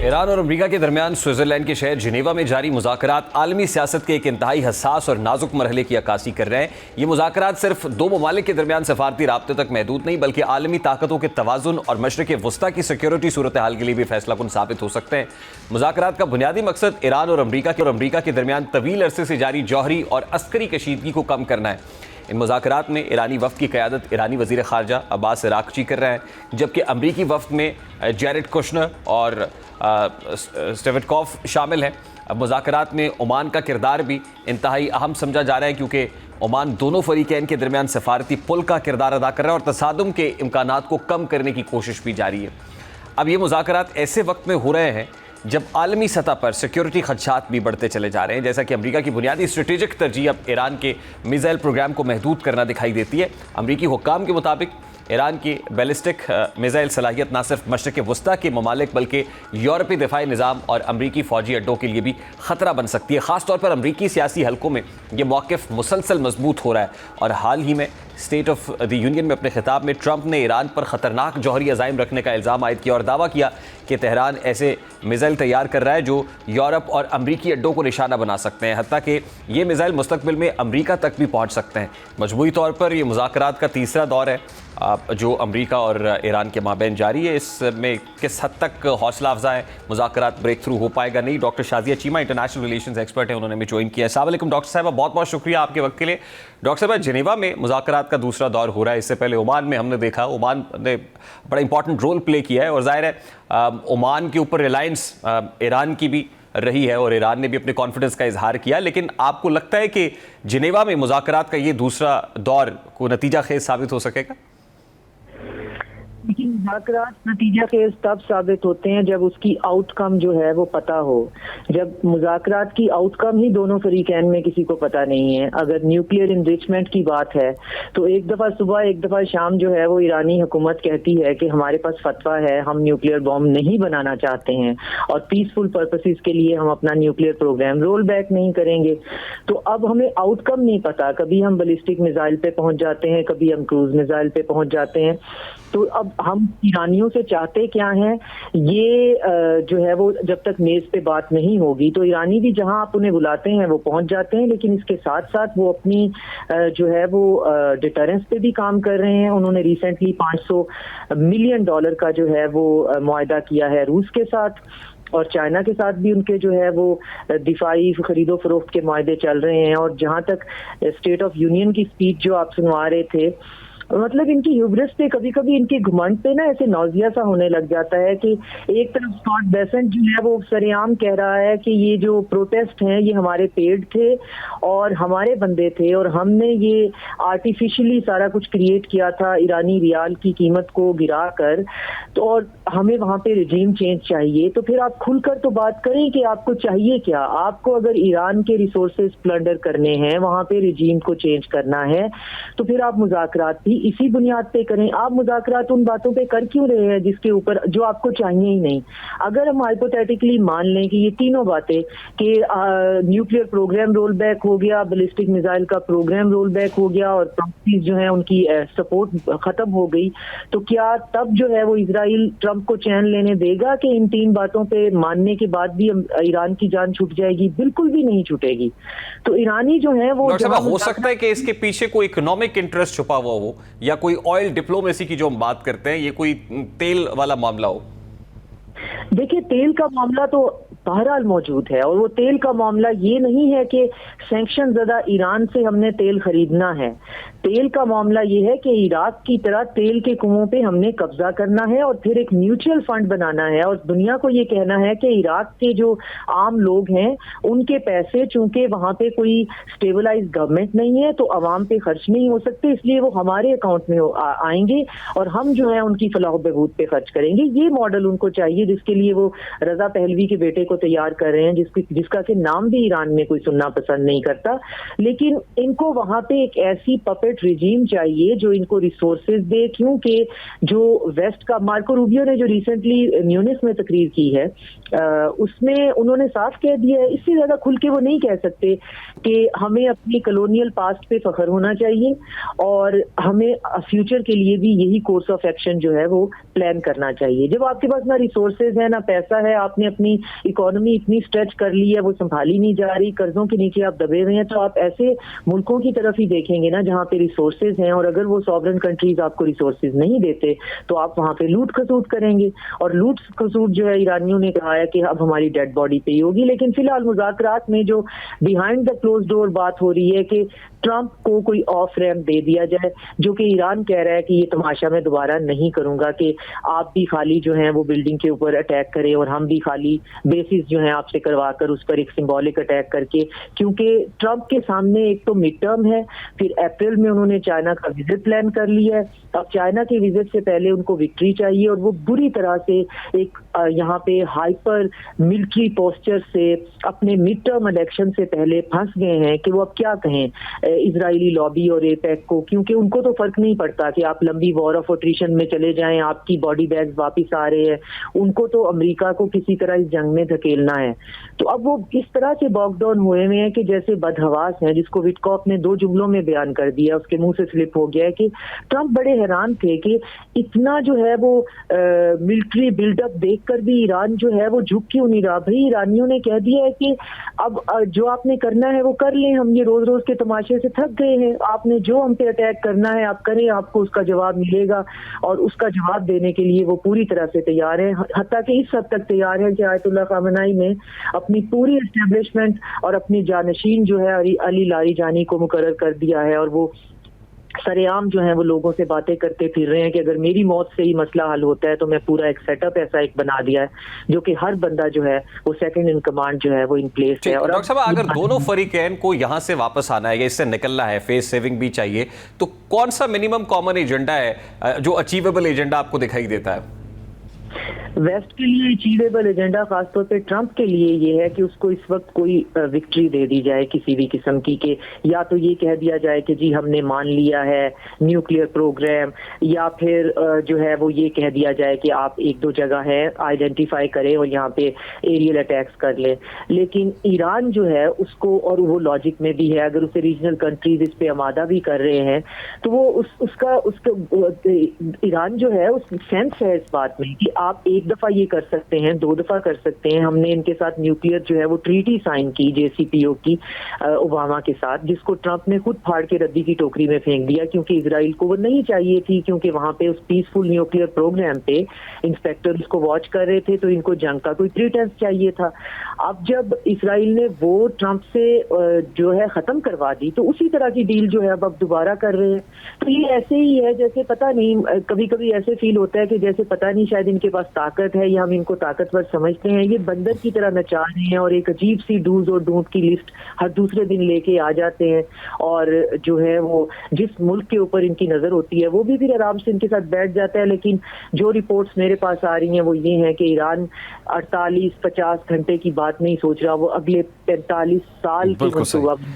ایران اور امریکہ کے درمیان سوئٹزرلینڈ کے شہر جنیوا میں جاری مذاکرات عالمی سیاست کے ایک انتہائی حساس اور نازک مرحلے کی عکاسی کر رہے ہیں۔ یہ مذاکرات صرف دو ممالک کے درمیان سفارتی رابطے تک محدود نہیں بلکہ عالمی طاقتوں کے توازن اور مشرق وسطیٰ کی سیکیورٹی صورتحال کے لیے بھی فیصلہ کن ثابت ہو سکتے ہیں۔ مذاکرات کا بنیادی مقصد ایران اور امریکہ کے درمیان طویل عرصے سے جاری جوہری اور عسکری کشیدگی کو کم کرنا ہے۔ ان مذاکرات میں ایرانی وفد کی قیادت ایرانی وزیر خارجہ عباس عراقچی کر رہے ہیں، جبکہ امریکی وفد میں جیرڈ کوشنر اور اسٹیوٹکوف شامل ہیں۔ اب مذاکرات میں عمان کا کردار بھی انتہائی اہم سمجھا جا رہا ہے، کیونکہ عمان دونوں فریقین کے درمیان سفارتی پل کا کردار ادا کر رہا ہے اور تصادم کے امکانات کو کم کرنے کی کوشش بھی جاری ہے۔ اب یہ مذاکرات ایسے وقت میں ہو رہے ہیں جب عالمی سطح پر سیکیورٹی خدشات بھی بڑھتے چلے جا رہے ہیں، جیسا کہ امریکہ کی بنیادی اسٹریٹجک ترجیح اب ایران کے میزائل پروگرام کو محدود کرنا دکھائی دیتی ہے۔ امریکی حکام کے مطابق ایران کی بیلسٹک میزائل صلاحیت نہ صرف مشرق وسطیٰ کے ممالک بلکہ یورپی دفاعی نظام اور امریکی فوجی اڈوں کے لیے بھی خطرہ بن سکتی ہے۔ خاص طور پر امریکی سیاسی حلقوں میں یہ موقف مسلسل مضبوط ہو رہا ہے، اور حال ہی میں اسٹیٹ آف دی یونین میں اپنے خطاب میں ٹرمپ نے ایران پر خطرناک جوہری عزائم رکھنے کا الزام عائد کیا اور دعویٰ کیا کہ تہران ایسے میزائل تیار کر رہا ہے جو یورپ اور امریکی اڈوں کو نشانہ بنا سکتے ہیں، حتیٰ کہ یہ میزائل مستقبل میں امریکہ تک بھی پہنچ سکتے ہیں۔ مجموعی طور پر یہ مذاکرات کا تیسرا دور ہے جو امریکہ اور ایران کے مابین جاری ہے۔ اس میں کس حد تک حوصلہ افزا ہے مذاکرات بریک تھرو ہو پائے گا نہیں؟ Doctor Shazia Cheema international relations expert ہیں، انہوں نے ہمیں جوائن کیا ہے۔ السلام علیکم ڈاکٹر صاحبہ، بہت بہت شکریہ آپ کے وقت کے لیے۔ ڈاکٹر صاحبہ، جنیوا میں مذاکرات کا دوسرا دور ہو رہا ہے، اس سے پہلے عمان میں ہم نے دیکھا عمان نے بڑا امپورٹنٹ رول پلے کیا ہے، اور ظاہر ہے عمان کے اوپر ریلائنس ایران کی بھی رہی ہے اور ایران نے بھی اپنے کانفیڈنس کا اظہار کیا، لیکن آپ کو لگتا ہے کہ جنیوا میں مذاکرات کا یہ دوسرا دور کو نتیجہ خیز ثابت ہو سکے گا؟ لیکن مذاکرات نتیجہ خیز تب ثابت ہوتے ہیں جب اس کی آؤٹ کم جو ہے وہ پتہ ہو۔ جب مذاکرات کی آؤٹ کم ہی دونوں فریقین میں کسی کو پتہ نہیں ہے، اگر نیوکلیئر انریچمنٹ کی بات ہے تو ایک دفعہ صبح ایک دفعہ شام جو ہے وہ ایرانی حکومت کہتی ہے کہ ہمارے پاس فتویٰ ہے، ہم نیوکلیئر بام نہیں بنانا چاہتے ہیں اور پیسفل پرپسز کے لیے ہم اپنا نیوکلیئر پروگرام رول بیک نہیں کریں گے، تو اب ہمیں آؤٹ کم نہیں پتہ۔ کبھی ہم بیلسٹک میزائل پہ پہنچ جاتے ہیں، کبھی ہم کروز میزائل پہ پہنچ جاتے ہیں، تو اب ہم ایرانیوں سے چاہتے کیا ہیں یہ جو ہے وہ جب تک میز پہ بات نہیں ہوگی تو ایرانی بھی جہاں آپ انہیں بلاتے ہیں وہ پہنچ جاتے ہیں، لیکن اس کے ساتھ ساتھ وہ اپنی جو ہے وہ ڈیٹرنس پہ بھی کام کر رہے ہیں۔ انہوں نے ریسنٹلی $500 ملین کا جو ہے وہ معاہدہ کیا ہے روس کے ساتھ، اور چائنا کے ساتھ بھی ان کے جو ہے وہ دفاعی خرید و فروخت کے معاہدے چل رہے ہیں۔ اور جہاں تک اسٹیٹ آف یونین کی اسپیچ جو آپ سنوا رہے تھے، مطلب ان کی ہیوبرس پہ کبھی کبھی ان کے گھمنڈ پہ نا ایسے نوزیہ سا ہونے لگ جاتا ہے کہ ایک طرف اسکاٹ بیسنٹ جو ہے وہ سرعام کہہ رہا ہے کہ یہ جو پروٹیسٹ ہیں یہ ہمارے پیڈ تھے اور ہمارے بندے تھے اور ہم نے یہ آرٹیفیشلی سارا کچھ کریٹ کیا تھا ایرانی ریال کی قیمت کو گرا کر، تو اور ہمیں وہاں پہ رجیم چینج چاہیے۔ تو پھر آپ کھل کر تو بات کریں کہ آپ کو چاہیے کیا۔ آپ کو اگر ایران کے ریسورسز پلنڈر کرنے ہیں، وہاں پہ رجیم کو چینج کرنا ہے، تو پھر آپ مذاکرات بھی اسی بنیاد پہ کریں۔ آپ مذاکرات ان باتوں پہ کر کیوں رہے ہیں جس کے اوپر جو آپ کو چاہیے ہی نہیں؟ اگر ہم ہائپوتھیٹیکلی مان لیں کہ یہ تینوں باتیں کہ نیوکلیئر پروگرام رول بیک ہو گیا، بیلسٹک میزائل کا پروگرام رول بیک ہو گیا اور پراکسیز جو ہیں ان کی سپورٹ ختم ہو گئی، تو کیا تب جو ہے وہ اسرائیل ٹرمپ کو چین لینے دے گا کہ ان تین باتوں پہ ماننے کے بعد بھی ایران کی جان چھوٹ جائے گی؟ بالکل بھی نہیں چھوٹے گی۔ تو ایرانی جو ہیں وہ ہو سکتا ہے کہ اس کے پیچھے کوئی اکنامک انٹرسٹ چھپا ہوا ہو یا کوئی آئل ڈپلومیسی کی جو ہم بات کرتے ہیں، یہ کوئی تیل والا معاملہ ہو۔ دیکھیں، تیل کا معاملہ تو بہرحال موجود ہے، اور وہ تیل کا معاملہ یہ نہیں ہے کہ سینکشن زدہ ایران سے ہم نے تیل خریدنا ہے۔ تیل کا معاملہ یہ ہے کہ عراق کی طرح تیل کے کنووں پہ ہم نے قبضہ کرنا ہے اور پھر ایک میوچل فنڈ بنانا ہے اور دنیا کو یہ کہنا ہے کہ عراق کے جو عام لوگ ہیں ان کے پیسے چونکہ وہاں پہ کوئی سٹیبلائز گورنمنٹ نہیں ہے تو عوام پہ خرچ نہیں ہو سکتے، اس لیے وہ ہمارے اکاؤنٹ میں آئیں گے اور ہم جو ہے ان کی فلاح و بہبود پہ خرچ کریں گے۔ یہ ماڈل ان کو چاہیے جس کے لیے وہ رضا پہلوی کے بیٹے کو تیار کر رہے ہیں، جس کا کہ نام بھی ایران میں کوئی سننا پسند نہیں کرتا، لیکن ان کو وہاں پہ ایک ایسی پپٹ رجیم چاہیے جو ان کو ریسورسز دے، کیونکہ جو ویسٹ کا مارکو روبیو نے جو ریسنٹلی میونس میں تقریر کی ہے اس میں انہوں نے صاف کہہ دیا ہے. اس سے زیادہ کھل کے وہ نہیں کہہ سکتے کہ ہمیں اپنی کلونیل پاسٹ پہ فخر ہونا چاہیے اور ہمیں فیوچر کے لیے بھی یہی کورس آف ایکشن جو ہے وہ پلان کرنا چاہیے. جب آپ کے پاس نہ ریسورسز ہے نہ پیسہ ہے, آپ نے اپنی اکانومی اتنی اسٹریچ کر لی ہے, وہ سنبھالی نہیں جا رہی, قرضوں کے نیچے آپ دبے ہوئے ہیں, تو آپ ایسے ملکوں کی طرف ہی دیکھیں گے نا جہاں پہ ریسورسز ہیں, اور اگر وہ سوورن کنٹریز آپ کو ریسورسز نہیں دیتے تو آپ وہاں پہ لوٹ کھسوٹ کریں گے. اور لوٹ کھسوٹ جو ہے ایرانیوں نے کہا ہے کہ اب ہماری ڈیڈ باڈی پہ ہی ہوگی. لیکن فی الحال مذاکرات میں جو بیہائنڈ دا کلوز ڈور بات ہو رہی ہے کہ ٹرمپ کو کوئی آف ریمپ دے دیا جائے, جو کہ ایران کہہ رہا ہے کہ یہ تماشا میں دوبارہ نہیں کروں گا کہ آپ بھی خالی جو ہیں وہ بلڈنگ کے اوپر اٹیک کریں اور ہم بھی خالی بیسز جو ہیں آپ سے کروا کر اس پر ایک سمبولک اٹیک کر کے, کیونکہ ٹرمپ کے سامنے ایک تو مڈ ٹرم ہے, پھر اپریل میں انہوں نے چائنا کا وزٹ پلان کر لیا ہے. اب چائنا کے وزٹ سے پہلے ان کو وکٹری چاہیے, اور وہ بری طرح سے ایک یہاں پہ ہائپر ملٹری پوسچر سے اپنے مڈ ٹرم الیکشن سے پہلے پھنس گئے ہیں کہ وہ اب کیا کہیں اسرائیلی لابی اور ایپیک کو, کیونکہ ان کو تو فرق نہیں پڑتا کہ آپ لمبی وار آف اٹریشن میں چلے جائیں, آپ کی باڈی بیگز واپس آ رہے ہیں, ان کو تو امریکہ کو کسی طرح اس جنگ میں دھکیلنا ہے. تو اب وہ اس طرح سے باک ڈاؤن ہوئے ہیں کہ جیسے بدحواس ہیں, جس کو وٹکاف نے 2 جملوں میں بیان کر دیا, اس کے منہ سے سلپ ہو گیا ہے کہ ٹرمپ بڑے حیران تھے کہ اتنا جو ہے وہ ملٹری بلڈ اپ دیکھ کر بھی ایران جو ہے وہ جھک کیوں نہیں رہا. بھائی ایرانیوں نے کہہ دیا ہے کہ اب جو آپ نے کرنا ہے وہ کر لیں, ہم یہ روز روز کے تماشے سے تھک گئے ہیں, آپ نے جو ہم پہ اٹیک کرنا ہے آپ کریں, آپ کو اس کا جواب ملے گا, اور اس کا جواب دینے کے لیے وہ پوری طرح سے تیار ہیں, حتیٰ کہ اس حد تک تیار ہیں کہ آیت اللہ خامنہئی نے اپنی پوری اسٹیبلشمنٹ اور اپنی جانشین جو ہے علی لاریجانی کو مقرر کر دیا ہے, اور وہ سر عام جو ہیں وہ لوگوں سے باتیں کرتے پھر رہے ہیں کہ اگر میری موت سے ہی مسئلہ حل ہوتا ہے تو میں پورا ایک سیٹ اپ ایسا ایک بنا دیا ہے جو کہ ہر بندہ جو ہے وہ سیکنڈ ان کمانڈ جو ہے وہ ان پلیس ہے. اور ڈاکٹر صاحب, اگر دونوں فریقین کو یہاں سے واپس آنا ہے یا اس سے نکلنا ہے, فیس سیونگ بھی چاہیے, تو کون سا منیمم کامن ایجنڈا ہے جو اچیویبل ایجنڈا آپ کو دکھائی دیتا ہے؟ ویسٹ کے لیے اچیویبل ایجنڈا خاص طور پہ ٹرمپ کے لیے یہ ہے کہ اس کو اس وقت کوئی وکٹری دے دی جائے کسی بھی قسم کی, کہ یا تو یہ کہہ دیا جائے کہ جی ہم نے مان لیا ہے نیوکلیئر پروگرام, یا پھر جو ہے وہ یہ کہہ دیا جائے کہ آپ 1-2 جگہ ہے آئیڈینٹیفائی کریں اور یہاں پہ ایریل اٹیکس کر لیں. لیکن ایران جو ہے اس کو, اور وہ لاجک میں بھی ہے, اگر اسے ریجنل کنٹریز اس پہ آمادہ بھی کر رہے ہیں تو وہ اس کا ایران جو ہے اس سینس ہے اس بات میں کہ آپ 1 دفعہ یہ کر سکتے ہیں, 2 دفعہ کر سکتے ہیں. ہم نے ان کے ساتھ نیوکلیئر جو ہے وہ ٹریٹی سائن کی JCPO کی اوباما کے ساتھ, جس کو ٹرمپ نے خود پھاڑ کے ردی کی ٹوکری میں پھینک دیا, کیونکہ اسرائیل کو وہ نہیں چاہیے تھی, کیونکہ وہاں پہ اس پیسفل نیوکلیئر پروگرام پہ انسپیکٹر اس کو واچ کر رہے تھے, تو ان کو جنگ کا کوئی پریٹینس چاہیے تھا. اب جب اسرائیل نے وہ ٹرمپ سے جو ہے ختم کروا دی, تو اسی طرح کی ڈیل جو ہے اب دوبارہ کر رہے ہیں. تو یہ ایسے ہی ہے جیسے پتہ نہیں, کبھی کبھی ایسے فیل ہوتا ہے کہ جیسے پتہ نہیں شاید ان کے پاس طاقت ہے یا ہم ان کو طاقتور سمجھتے ہیں, یہ بندر کی طرح نچا رہے ہیں اور ایک عجیب سی ڈوز اور ڈونٹ کی لسٹ ہر دوسرے دن لے کے آ جاتے ہیں, اور جو ہے وہ جس ملک کے اوپر ان کی نظر ہوتی ہے وہ بھی پھر آرام سے ان کے ساتھ بیٹھ جاتا ہے. لیکن جو رپورٹس میرے پاس آ رہی ہیں وہ یہ ہیں کہ ایران 48-50 گھنٹے کی بات نہیں سوچ رہا, وہ اگلے 45 سال کی منصوبہ